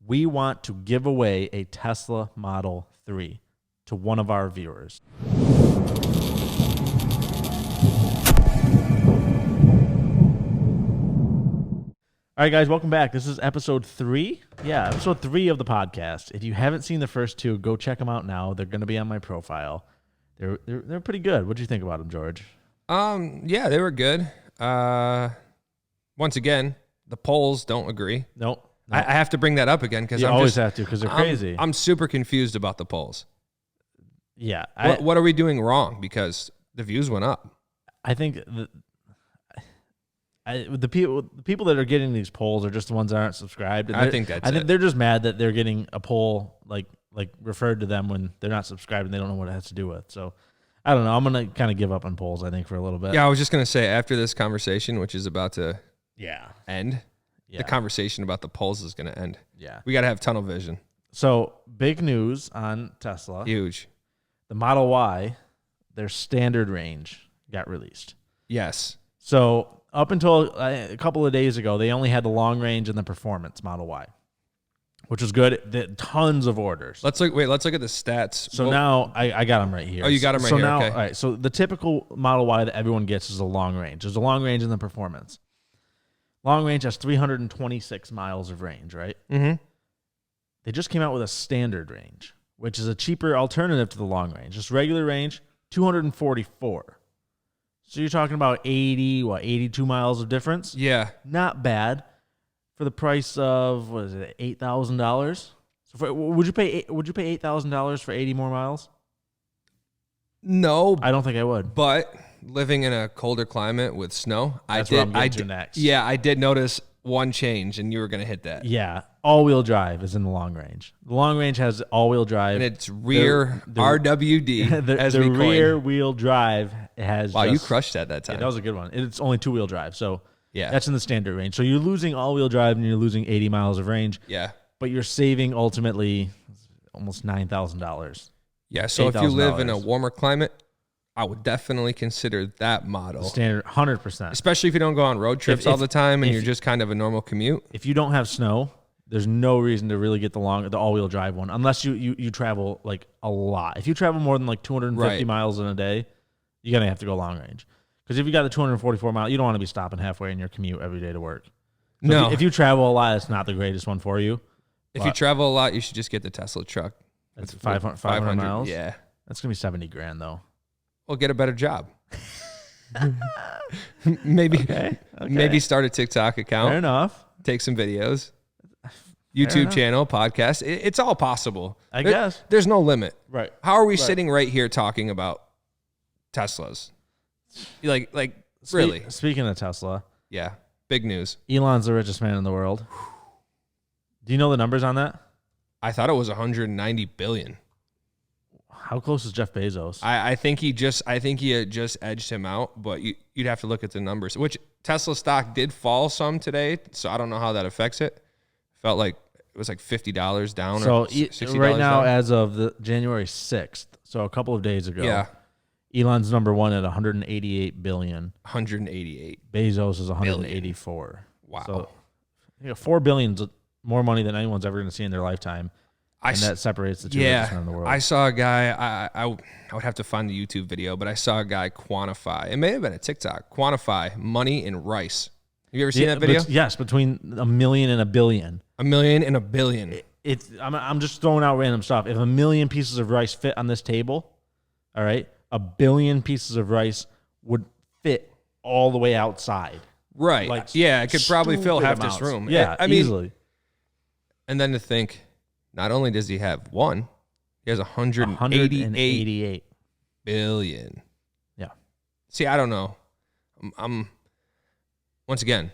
we want to give away a Tesla Model 3 to one of our viewers. All right, guys, welcome back. This is episode 3. Yeah, episode 3 of the podcast. If you haven't seen the first 2, go check them out now. They're going to be on my profile. They're pretty good. What do you think about them, George? Yeah, they were good. Once again, the polls don't agree. Nope. I have to bring that up again because you always have to because they're crazy. I'm super confused about the polls. Yeah. What are we doing wrong? Because the views went up. I think the people that are getting these polls are just the ones that aren't subscribed. I think they're just mad that they're getting a poll like referred to them when they're not subscribed and they don't know what it has to do with. So I don't know. I'm gonna kind of give up on polls, I think, for a little bit. Yeah, I was just gonna say after this conversation, which is about to end, the conversation about the polls is gonna end. Yeah, we gotta have tunnel vision. So big news on Tesla. Huge. The Model Y, their standard range got released. Yes. So up until a couple of days ago, they only had the long range and the performance Model Y, which was good. Tons of orders. Let's look at the stats. So now I got them right here. Oh, you got them right here. Now, okay. All right. So the typical Model Y that everyone gets is a long range. There's a long range and the performance. Long range has 326 miles of range, right? Mm-hmm. They just came out with a standard range, which is a cheaper alternative to the long range. Just regular range, 244. So you're talking about 82 miles of difference? Yeah. Not bad for the price of, what is it, $8,000? So would you pay $8,000 for 80 more miles? No. I don't think I would. But living in a colder climate with snow, That's what I'm getting to next. Yeah, I did notice one change, and you were going to hit that. Yeah. All-wheel drive is in the long range. The long range has all-wheel drive. And it's rear RWD. The rear-wheel drive has you crushed that time. Yeah, that was a good one. It's only two-wheel drive, so yeah, that's in the standard range. So you're losing all-wheel drive and you're losing 80 miles of range. Yeah. But you're saving ultimately almost $9,000. Yeah, so if you live in a warmer climate, I would definitely consider that model. Standard, 100%. Especially if you don't go on road trips all the time and you're just kind of a normal commute. If you don't have snow, there's no reason to really get the all-wheel drive one unless you travel like a lot. If you travel more than like 250 miles in a day, you're going to have to go long range. Because if you got the 244 mile, you don't want to be stopping halfway in your commute every day to work. So no. If you travel a lot, it's not the greatest one for you. If you travel a lot, you should just get the Tesla truck. That's 500 miles? Yeah. That's going to be $70,000 though. Well, get a better job. Maybe start a TikTok account. Fair enough. Take some videos. YouTube channel, podcast. It's all possible. I guess. There's no limit. Right. How are we sitting right here talking about Teslas? Like really? Speaking of Tesla. Yeah. Big news. Elon's the richest man in the world. Do you know the numbers on that? I thought it was 190 billion. How close is Jeff Bezos? I think he had just edged him out, but you'd have to look at the numbers, which Tesla stock did fall some today, so I don't know how that affects it. Felt like it was like $50 down or $60 right now, down. as of the January 6th, so a couple of days ago, Elon's number one at 188 billion. 188. Bezos is 184. Wow. So, $4 billion is more money than anyone's ever going to see in their lifetime. And that separates the two richest men in the world. I saw a guy, I would have to find the YouTube video, but I saw a guy quantify, it may have been a TikTok, quantify money in rice. Have you ever seen that video? Yes, between $1 million and $1 billion. $1 million and $1 billion. I'm just throwing out random stuff. If 1 million pieces of rice fit on this table, all right, 1 billion pieces of rice would fit all the way outside. Right. Like, yeah, it could probably fill half this room. Yeah, I mean, easily. And then to think, not only does he have one, he has 188 billion. Yeah. See, I don't know. I'm once again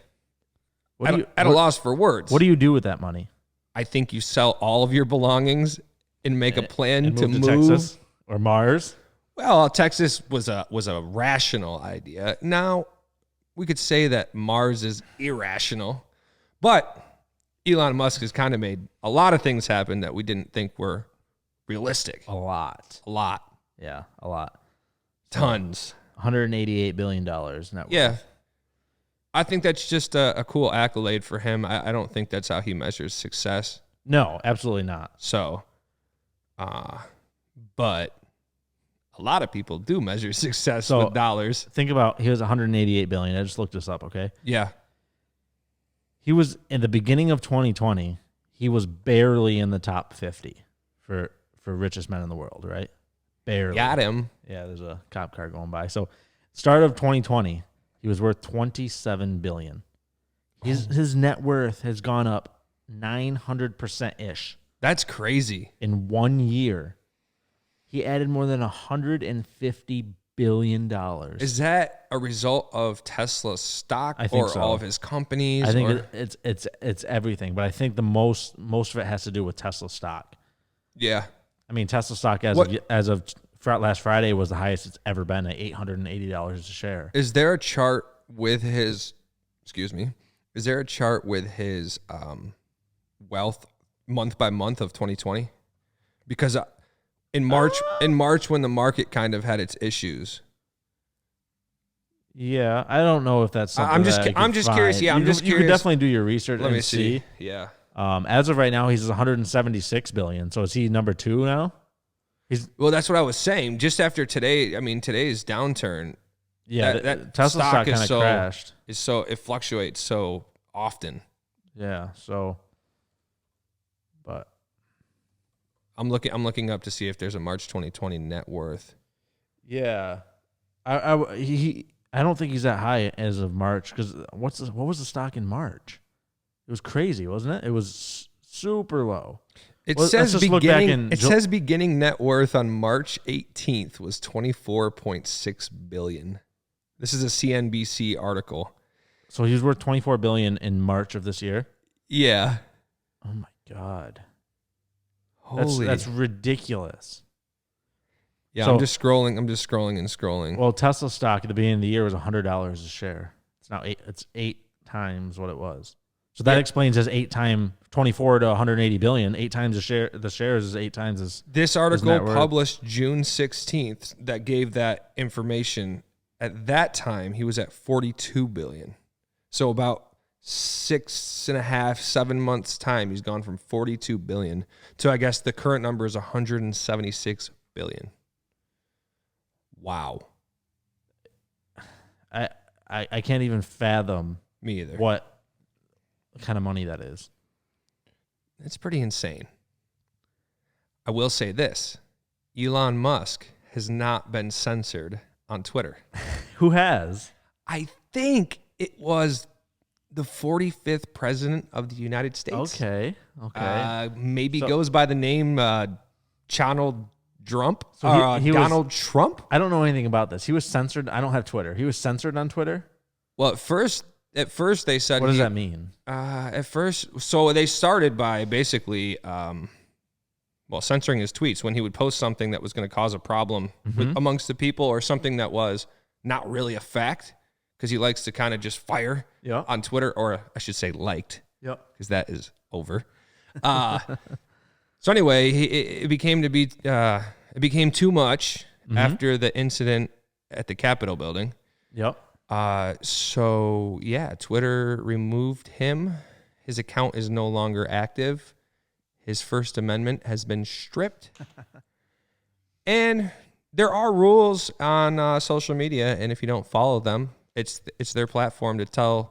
at a loss for words. What do you do with that money? I think you sell all of your belongings and make a plan to move to Texas or Mars. Well, Texas was a rational idea. Now, we could say that Mars is irrational, but Elon Musk has kind of made a lot of things happen that we didn't think were realistic. A lot. Yeah, a lot. Tons. $188 billion net worth. Yeah. I think that's just a cool accolade for him. I don't think that's how he measures success. No, absolutely not. So, but a lot of people do measure success with dollars. Think about, he was 188 billion. I just looked this up, okay? Yeah. He was, in the beginning of 2020, he was barely in the top 50 for richest men in the world, right? Barely. Got him. Yeah, there's a cop car going by. So, start of 2020, he was worth 27 billion. His net worth has gone up 900%-ish. That's crazy. In 1 year. He added more than $150 billion. Is that a result of Tesla's stock or so. all of his companies? I think it's everything, but I think the most of it has to do with Tesla stock. Yeah. I mean, Tesla stock as of last Friday was the highest it's ever been at $880 a share. Is there a chart with his? Is there a chart with his wealth month by month of 2020? Because in March, when the market kind of had its issues. Yeah, I don't know if that's something. I'm just curious. Yeah, I'm just curious. You could definitely do your research. Let me see. Yeah. As of right now, he's 176 billion. So is he number 2 now? Well, that's what I was saying. Just after today, I mean, today's downturn. Yeah, that Tesla stock kind of crashed. It fluctuates so often. Yeah. So, but I'm looking up to see if there's a March 2020 net worth. Yeah, I don't think he's that high as of March, because what was the stock in March? It was crazy, wasn't it? It was super low. It says beginning net worth on March 18th was 24.6 billion. This is a CNBC article. So he was worth 24 billion in March of this year? Yeah. Oh my God. Holy. That's ridiculous. Yeah, so, I'm just scrolling and scrolling. Well, Tesla stock at the beginning of the year was $100 a share. It's now 8 times what it was. So that explains his 8 times 24 to 180 billion. 8 times the shares is 8 times his. This article published June 16th that gave that information. At that time, he was at 42 billion. So about 6.5, 7 months time, he's gone from 42 billion to, I guess the current number is 176 billion. Wow. I can't even fathom. Me either. What kind of money that is. It's pretty insane. I will say this. Elon Musk has not been censored on Twitter. Who has? I think it was the 45th president of the United States. Okay. Maybe goes by the name Donald Trump. So he Donald Trump? I don't know anything about this. He was censored. I don't have Twitter. He was censored on Twitter? Well, at first they said... What does that mean? At first... So they started by basically... censoring his tweets when he would post something that was going to cause a problem amongst the people, or something that was not really a fact, because he likes to kind of just fire on Twitter, or I should say liked, because that is over. So anyway, it became too much after the incident at the Capitol building. Yep. So yeah, Twitter removed him. His account is no longer active. His First Amendment has been stripped. And there are rules on social media, and if you don't follow them, it's their platform to tell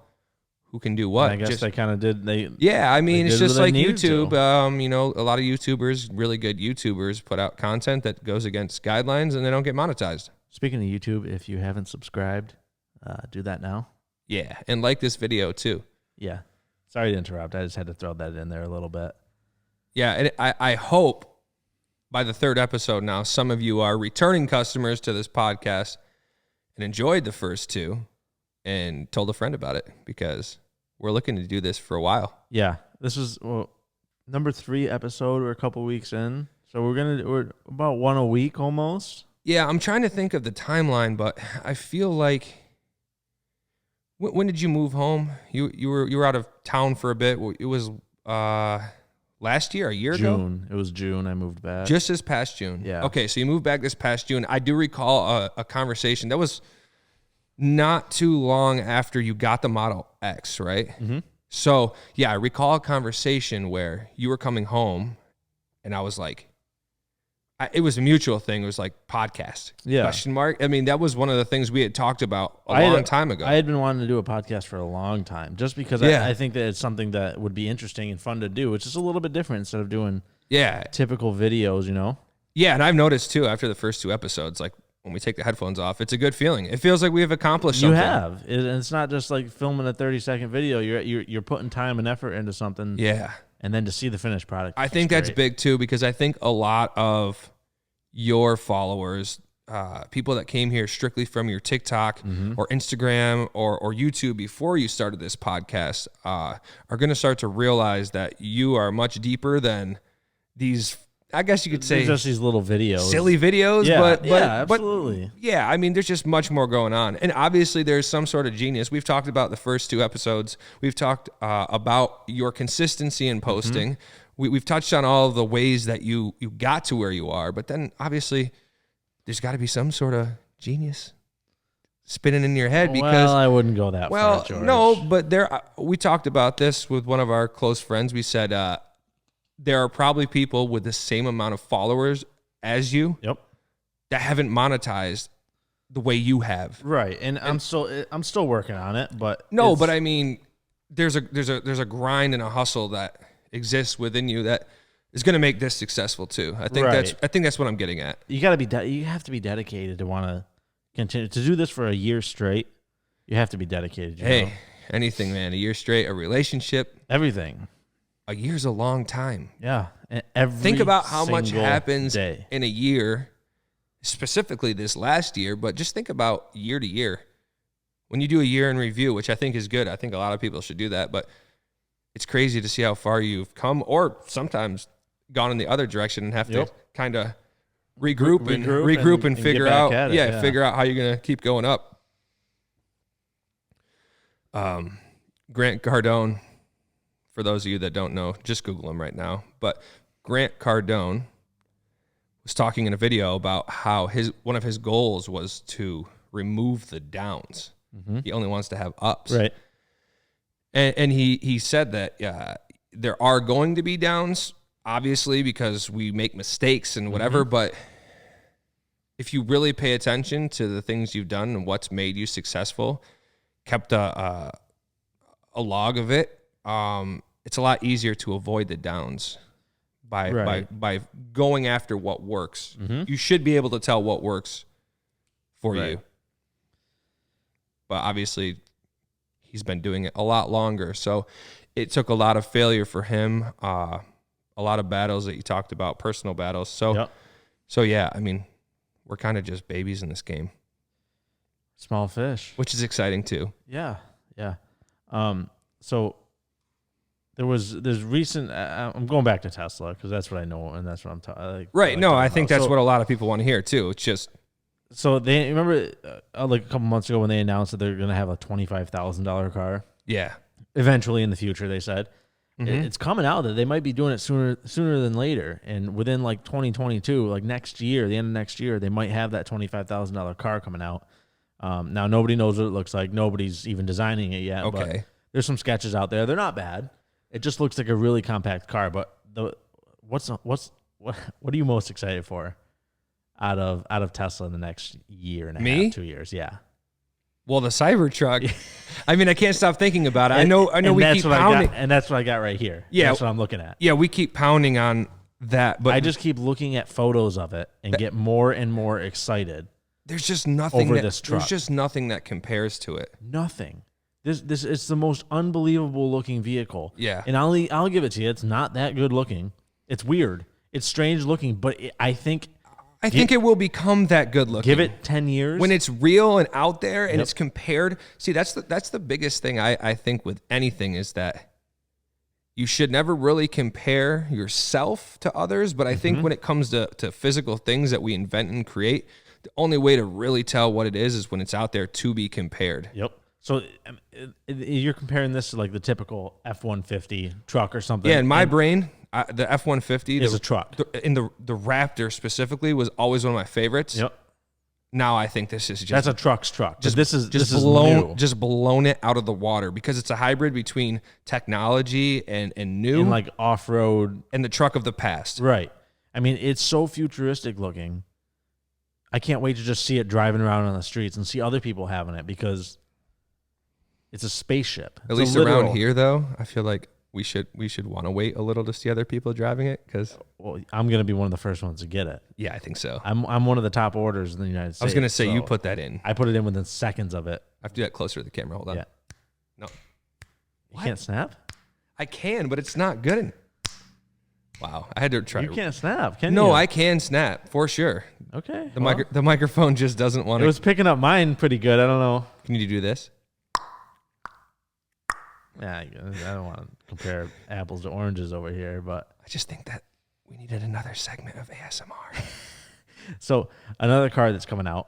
who can do what. I guess they kind of did. I mean, it's just like YouTube. A lot of YouTubers, really good YouTubers, put out content that goes against guidelines, and they don't get monetized. Speaking of YouTube, if you haven't subscribed, do that now. Yeah, and like this video too. Yeah. Sorry to interrupt. I just had to throw that in there a little bit. Yeah, and I hope by the 3rd episode now, some of you are returning customers to this podcast and enjoyed the first 2 and told a friend about it, because we're looking to do this for a while. Yeah, this is number 3 episode. We're a couple weeks in, so we're about 1 a week almost. Yeah, I'm trying to think of the timeline, but I feel like when did you move home? You were out of town for a bit. It was last year, a year ago? June. It was June. I moved back. Just this past June. Yeah. Okay, so you moved back this past June. I do recall a conversation that was not too long after you got the Model X, right? Mm-hmm. So, yeah, I recall a conversation where you were coming home and I was like, it was a mutual thing. It was like podcast, question mark. I mean, that was one of the things we had talked about a long time ago. I had been wanting to do a podcast for a long time just because I think that it's something that would be interesting and fun to do. It's just a little bit different instead of doing typical videos, you know? Yeah, and I've noticed too after the first 2 episodes, like when we take the headphones off, it's a good feeling. It feels like we have accomplished something. You have. It's not just like filming a 30-second video. You're putting time and effort into something. Yeah. And then to see the finished product. I think that's big too, because I think a lot of your followers, people that came here strictly from your TikTok or Instagram or YouTube before you started this podcast, are going to start to realize that you are much deeper than these, I guess you could say, just these little videos, silly videos. But absolutely. Yeah, I mean, there's just much more going on. And obviously there's some sort of genius. We've talked about the first 2 episodes. We've talked about your consistency in posting. We've touched on all of the ways that you got to where you are, but then obviously there's got to be some sort of genius spinning in your head because I wouldn't go that far, George. No, but we talked about this with one of our close friends. We said there are probably people with the same amount of followers as you that haven't monetized the way you have. Right, and I'm still working on it, but but I mean, there's a grind and a hustle that exists within you that is going to make this successful too. I think that's what I'm getting at. You got to be you have to be dedicated to want to continue to do this for a year straight. You have to be dedicated. You know? Anything, man. A year straight, a relationship, everything. A year's a long time. Yeah. Think about how much happens day. In a year, specifically this last year, but just think about year to year. When you do a year in review, which I think is good. I think a lot of people should do that, but it's crazy to see how far you've come, or sometimes gone in the other direction and have to kind of regroup and figure out, figure out how you're going to keep going up. Grant Cardone, for those of you that don't know, just Google him right now. But Grant Cardone was talking in a video about how one of his goals was to remove the downs. He only wants to have ups. Right. And he said that there are going to be downs, obviously, because we make mistakes and whatever. But if you really pay attention to the things you've done and what's made you successful, kept a log of it, it's a lot easier to avoid the downs by going after what works. You should be able to tell what works for you. But obviously, he's been doing it a lot longer. So it took a lot of failure for him, a lot of battles that you talked about, personal battles. So yeah, I mean, we're kind of just babies in this game. Small fish. Which is exciting too. Yeah, yeah. So there's recent, I'm going back to Tesla because that's what I know and that's what I'm talking Right, no, I think that's what a lot of people want to hear too. It's just... So they remember like a couple months ago when they announced that they're going to have a $25,000 car. Yeah. Eventually in the future, they said it's coming out that they might be doing it sooner than later, and within like 2022, like next year, the end of next year, they might have that $25,000 car coming out. Now nobody knows what it looks like. Nobody's even designing it yet. Okay. But there's some sketches out there. They're not bad. It just looks like a really compact car. But what are you most excited for? Out of Tesla in the next year and a half, 2 years, yeah. Well, the Cybertruck. I mean, I can't stop thinking about it. I know. We keep pounding, and that's what I got right here. Yeah, that's what I'm looking at. Yeah, we keep pounding on that, but I just keep looking at photos of it and get more and more excited. There's just nothing over this truck. There's just nothing that compares to it. Nothing. This it's the most unbelievable looking vehicle. Yeah, and I'll give it to you. It's not that good looking. It's weird. It's strange looking, but I think it will become that good looking. Give it 10 years. When it's real and out there and it's compared. See, that's the biggest thing I think with anything is that you should never really compare yourself to others. But I think when it comes to physical things that we invent and create, the only way to really tell what it is when it's out there to be compared. Yep. So you're comparing this to like the typical F-150 truck or something. Yeah, in my brain, the F-150 is a truck. The Raptor specifically was always one of my favorites. Yep. Now I think this is just that's a truck's truck. This is blown it out of the water because it's a hybrid between technology and new and like off road and the truck of the past. Right. I mean, it's so futuristic looking. I can't wait to just see it driving around on the streets and see other people having it because it's a spaceship. At least around here, though, I feel like we should want to wait a little to see other people driving it because I'm going to be one of the first ones to get it. Yeah, I think so. I'm one of the top orders in the United States. I was going to say you put that in. I put it in within seconds of it. I have to do that closer to the camera. Hold on. Yeah. No. You can't snap? I can, but it's not good. Wow, I had to try. You can't snap, can you? No, I can snap for sure. Okay. The microphone just doesn't want to. It was picking up mine pretty good. I don't know. Can you do this? Yeah, I don't want to compare apples to oranges over here, but I just think that we needed another segment of ASMR. So another car that's coming out,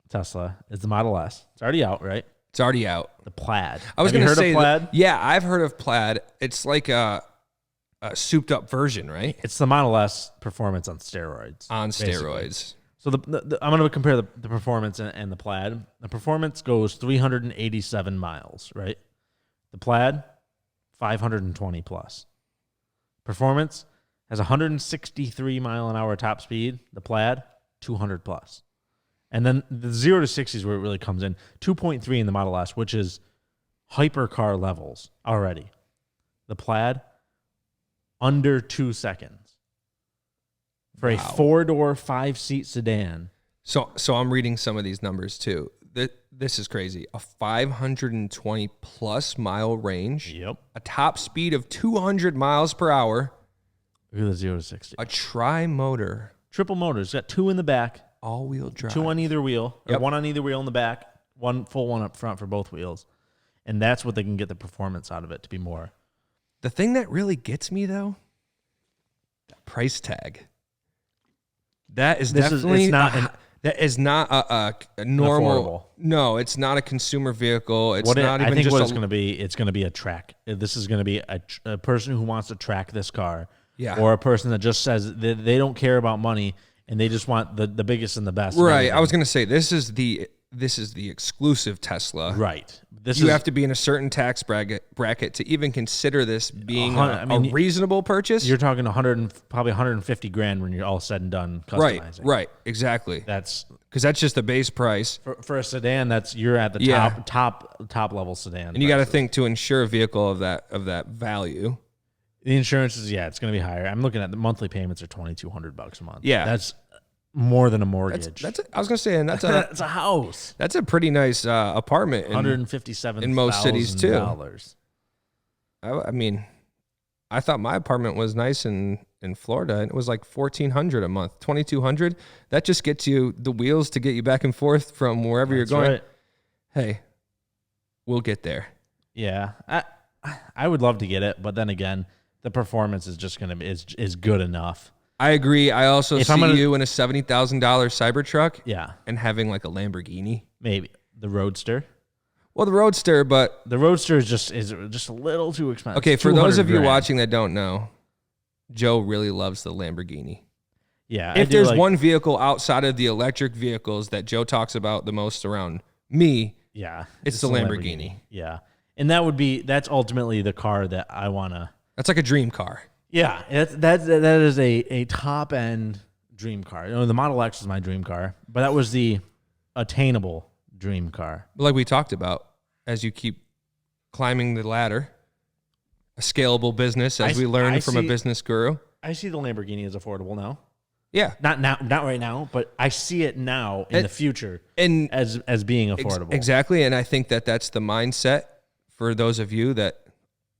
Tesla, is the Model S. It's already out, right? It's already out. The Plaid. I was going to say of Plaid? Yeah, I've heard of Plaid. It's like a souped up version, right? It's the Model S performance on steroids. Steroids. So I'm going to compare the performance and the Plaid. The performance goes 387 miles, right? The Plaid, 520 plus. Performance has 163 mile an hour top speed. The Plaid, 200 plus. And then the 0 to 60 is where it really comes in. 2.3 in the Model S, which is hypercar levels already. The Plaid, under 2 seconds. For a 4-door, 5-seat sedan. So I'm reading some of these numbers too. This is crazy. A 520 plus mile range. Yep. A top speed of 200 miles per hour. Look at the 0 to 60. A tri-motor. Triple motor. It's got 2 in the back. All-wheel drive. 2 on either wheel. Or Yep. 1 on either wheel in the back. 1 full one up front for both wheels. And that's what they can get the performance out of it to be more. The thing that really gets me, though, that price tag. That is definitely that is not a normal. Affordable. No, it's not a consumer vehicle. It's not I even think just what it's going to be. It's going to be a track. This is going to be a person who wants to track this car, or a person that just says they don't care about money and they just want the biggest and the best. Right. I was going to say this is the exclusive Tesla. Right. You have to be in a certain tax bracket to even consider this being a reasonable purchase. You're talking probably 150 grand when you're all said and done customizing. Right, exactly. That's because that's just the base price for a sedan. You're at the top level sedan. And you got to think to insure a vehicle of that value. The insurance is it's going to be higher. I'm looking at the monthly payments are $2,200 a month. Yeah, that's more than a mortgage. I was gonna say, and that's it's a house. That's a pretty nice apartment. $157,000 in most cities too. I mean, I thought my apartment was nice in Florida, and it was like $1,400 a month, $2,200. That just gets you the wheels to get you back and forth from wherever you're going. Right. Hey, we'll get there. Yeah, I would love to get it, but then again, the performance is just gonna be is good enough. I agree. I also see you in a $70,000 Cybertruck. Yeah. And having like a Lamborghini. Maybe. The Roadster. Well, the Roadster, but the Roadster is just a little too expensive. Okay, for those of you watching that don't know, Joe really loves the Lamborghini. Yeah. If there's one vehicle outside of the electric vehicles that Joe talks about the most around me, it's the Lamborghini. Yeah. And that's ultimately the car that I want to. That's like a dream car. Yeah, that is a top end dream car. The Model X is my dream car, but that was the attainable dream car. Like we talked about, as you keep climbing the ladder, a scalable business, as we learned from a business guru. I see the Lamborghini as affordable now. Yeah, not right now, but I see it now in the future and as being affordable. Exactly, and I think that's the mindset for those of you that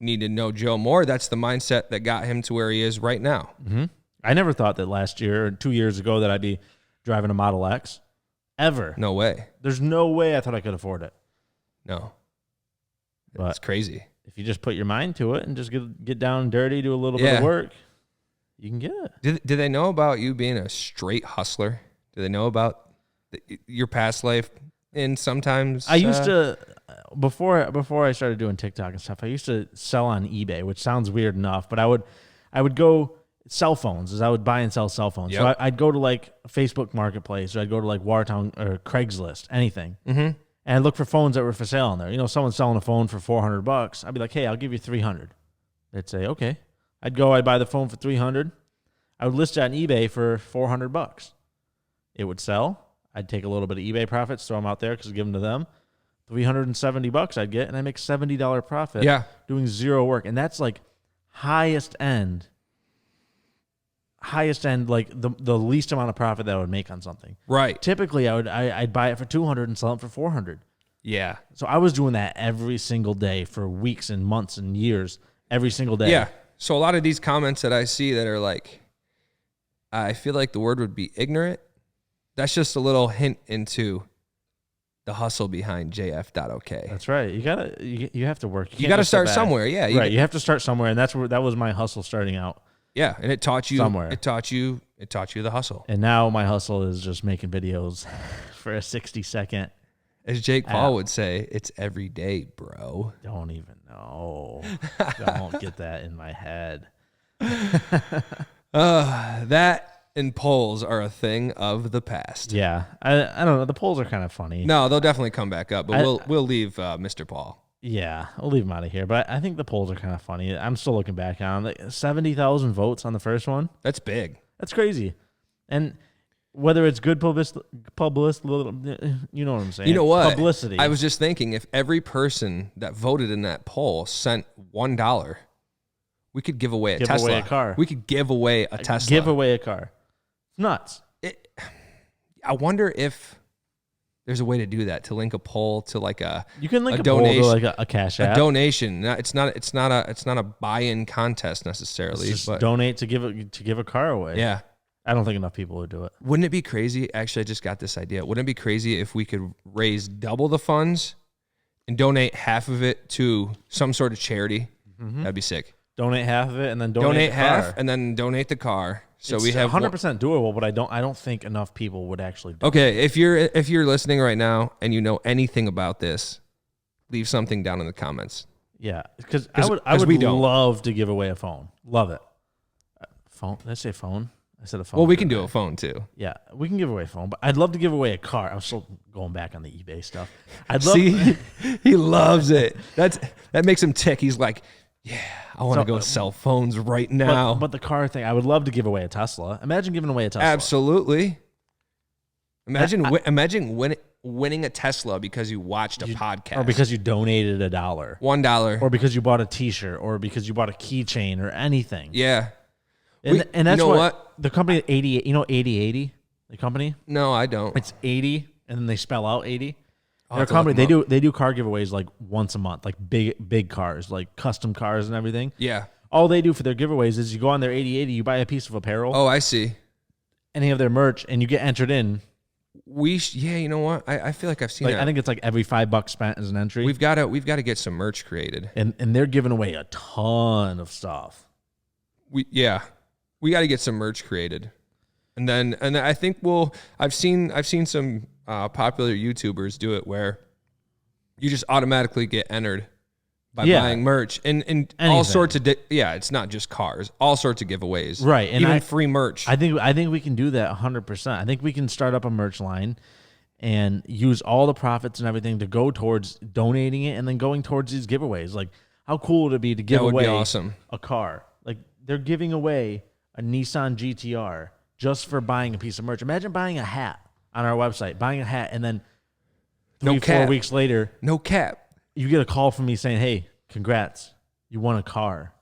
need to know Joe more. That's the mindset that got him to where he is right now. Mm-hmm. I never thought that last year or 2 years ago that I'd be driving a Model X. Ever. No way. There's no way I thought I could afford it. No. But that's crazy. If you just put your mind to it and just get down and dirty, do a little bit of work, you can get it. Do they know about you being a straight hustler? Do they know about your past life? And sometimes I used to before I started doing TikTok and stuff, I used to sell on eBay, which sounds weird enough, but I would go cell phones, is I would buy and sell cell phones. Yep. So I'd go to like Facebook Marketplace, or I'd go to like Watertown or Craigslist, anything. And I'd look for phones that were for sale on there. You know, someone's selling a phone for $400. I'd be like, hey, I'll give you $300. They'd say, okay. I'd buy the phone for $300. I would list it on eBay for $400. It would sell. I'd take a little bit of eBay profits, throw them out there because I give them to them. $370 I'd get, and I make $70 profit. Doing zero work, and that's like highest end, like the least amount of profit that I would make on something. Right. Typically, I'd buy it for $200 and sell it for $400. Yeah. So I was doing that every single day for weeks and months and years, every single day. Yeah. So a lot of these comments that I see that are like, I feel like the word would be ignorant. That's just a little hint into the hustle behind JF.OK. That's right. You have to work. You got to start somewhere. Yeah. Right. You have to start somewhere, and that was my hustle starting out. Yeah, and it taught you somewhere. It taught you the hustle. And now my hustle is just making videos for a 60-second. As Jake Paul would say, it's every day, bro. Don't even know. Don't get that in my head. That and polls are a thing of the past. Yeah, I don't know. The polls are kind of funny. No, they'll definitely come back up, but we'll leave Mr. Paul. Yeah, I'll leave him out of here. But I think the polls are kind of funny. I'm still looking back on like 70,000 votes on the first one. That's big. That's crazy. And whether it's good publicity, you know what I'm saying? You know what? Publicity. I was just thinking, if every person that voted in that poll sent $1, we could give away a Tesla. Give away a car. We could give away a Tesla. Give away a car. It's nuts. I wonder if there's a way to do that, to link a poll to like you can link a donation, poll to like a cash app. A donation. It's not a buy-in contest necessarily. It's just but donate to give a car away. Yeah. I don't think enough people would do it. Wouldn't it be crazy? Actually, I just got this idea. Wouldn't it be crazy if we could raise double the funds and donate half of it to some sort of charity? That'd be sick. Donate half of it and then donate the half car. And then donate the car. So it's we have 100% doable, but I don't think enough people would actually do it. Okay, if you're listening right now and you know anything about this, leave something down in the comments. Yeah, because I would love to give away a phone. Love it. Phone? Did I say phone? I said a phone. Well, we can do a phone too. Yeah, we can give away a phone, but I'd love to give away a car. I'm still going back on the eBay stuff. I'd love. See, he loves it. That makes him tick. He's like, yeah, I want to go sell phones right now. But the car thing, I would love to give away a Tesla. Imagine giving away a Tesla. Absolutely. Imagine winning a Tesla because you watched a podcast. Or because you donated $1. $1. Or because you bought a T-shirt. Or because you bought a keychain or anything. Yeah. And that's you know what? The company 80, you know 8080? The company? No, I don't. It's 80, and then they spell out 80. I'll Their company, they do car giveaways like once a month, like big cars, like custom cars and everything. Yeah. All they do for their giveaways is you go on their 8080, you buy a piece of apparel. Oh, I see. Any of their merch, and you get entered in. Yeah, you know what? I feel like I've seen that. I think it's like every $5 spent as an entry. We've got to get some merch created. And they're giving away a ton of stuff. We got to get some merch created. And then I think I've seen some popular YouTubers do it where you just automatically get entered by buying merch and all sorts of it's not just cars, all sorts of giveaways, right? And even free merch. I think we can do that 100%. I think we can start up a merch line and use all the profits and everything to go towards donating it and then going towards these giveaways. Like, how cool would it be to give away a car? Like, they're giving away a Nissan GTR just for buying a piece of merch. Imagine buying a hat on our website, buying a hat, and then 4 weeks later, no cap, you get a call from me saying, "Hey, congrats, you won a car.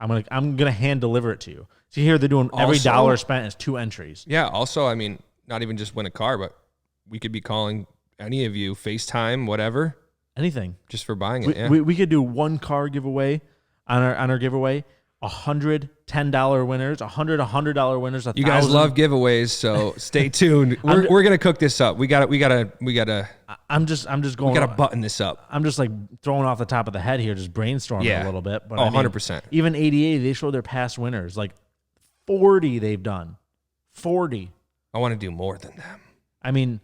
I'm gonna hand deliver it to you." See, here they're doing every dollar spent is 2 entries. Yeah. Also, I mean, not even just win a car, but we could be calling any of you, FaceTime, whatever, anything, just for buying it. Yeah. We could do 1 car giveaway on our giveaway. 100 $10 winners, 100 $100 winners. 1,000. You guys love giveaways, so stay tuned. We're gonna cook this up. We gotta. I'm just going. We gotta button this up. I'm just like throwing off the top of the head here, just brainstorming a little bit. But 100%. Even 88, they show their past winners. Like 40, they've done 40. I want to do more than them. I mean,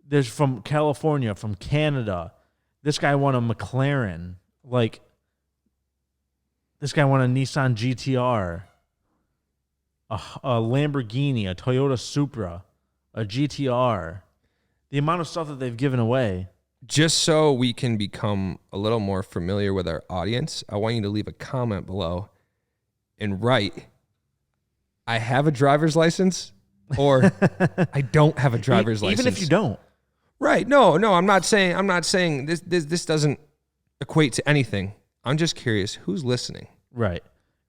there's from California, from Canada. This guy won a McLaren. Like. This guy won a Nissan GTR. a Lamborghini, a Toyota Supra, a GTR. The amount of stuff that they've given away. Just so we can become a little more familiar with our audience, I want you to leave a comment below and write, I have a driver's license, or I don't have a driver's license. Even if you don't. Right. No, I'm not saying this doesn't equate to anything. I'm just curious who's listening. Right.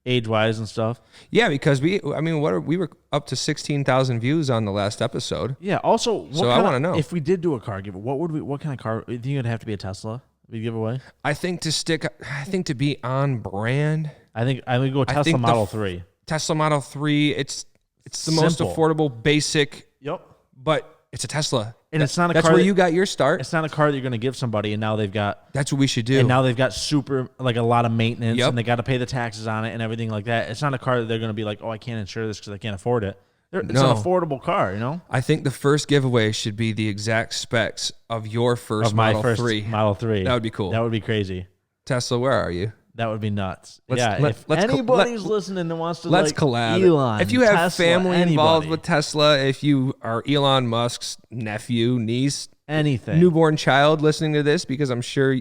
Age-wise and stuff. Yeah, because we were up to 16,000 views on the last episode. Yeah. Also, I want to know if we did do a car giveaway. What kind of car? Do you think it'd have to be a Tesla? We give away. I think to be on brand. I think go Tesla Model 3. Tesla Model 3. It's the Simple. most affordable, basic. Yep. But it's a Tesla. And it's not a that's car where you got your start. It's not a car that you're going to give somebody, and now they've got. That's what we should do. And now they've got a lot of maintenance, Yep. and they got to pay the taxes on it and everything like that. It's not a car that they're going to be like, oh, I can't insure this because I can't afford it. It's an affordable car, you know. I think the first giveaway should be the exact specs of your first my Model 3. Model 3. That would be cool. That would be crazy. Tesla, where are you? That would be nuts. Let's anybody's listening and wants to collab. Elon, if you have Tesla, family involved anybody. with Tesla, if you are Elon Musk's nephew, niece, anything, newborn child listening to this, because I'm sure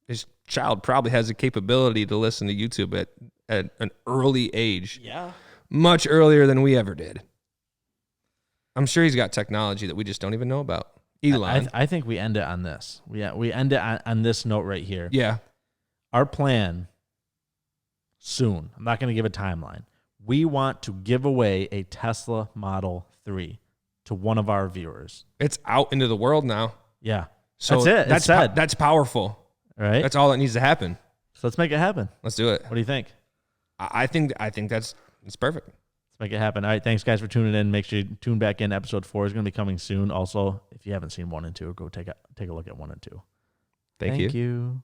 his child probably has the capability to listen to YouTube at an early age. Yeah. Much earlier than we ever did. I'm sure he's got technology that we just don't even know about. Elon. I think we end it on this. We end it on this note right here. Yeah. Our plan soon, I'm not going to give a timeline. We want to give away a Tesla Model 3 to one of our viewers. It's out into the world now. Yeah. So that's it. That's powerful. Right? That's all that needs to happen. So let's make it happen. Let's do it. What do you think? I think it's perfect. Let's make it happen. All right. Thanks, guys, for tuning in. Make sure you tune back in. Episode 4 is going to be coming soon. Also, if you haven't seen 1 and 2, go take a look at 1 and 2. Thank you. You.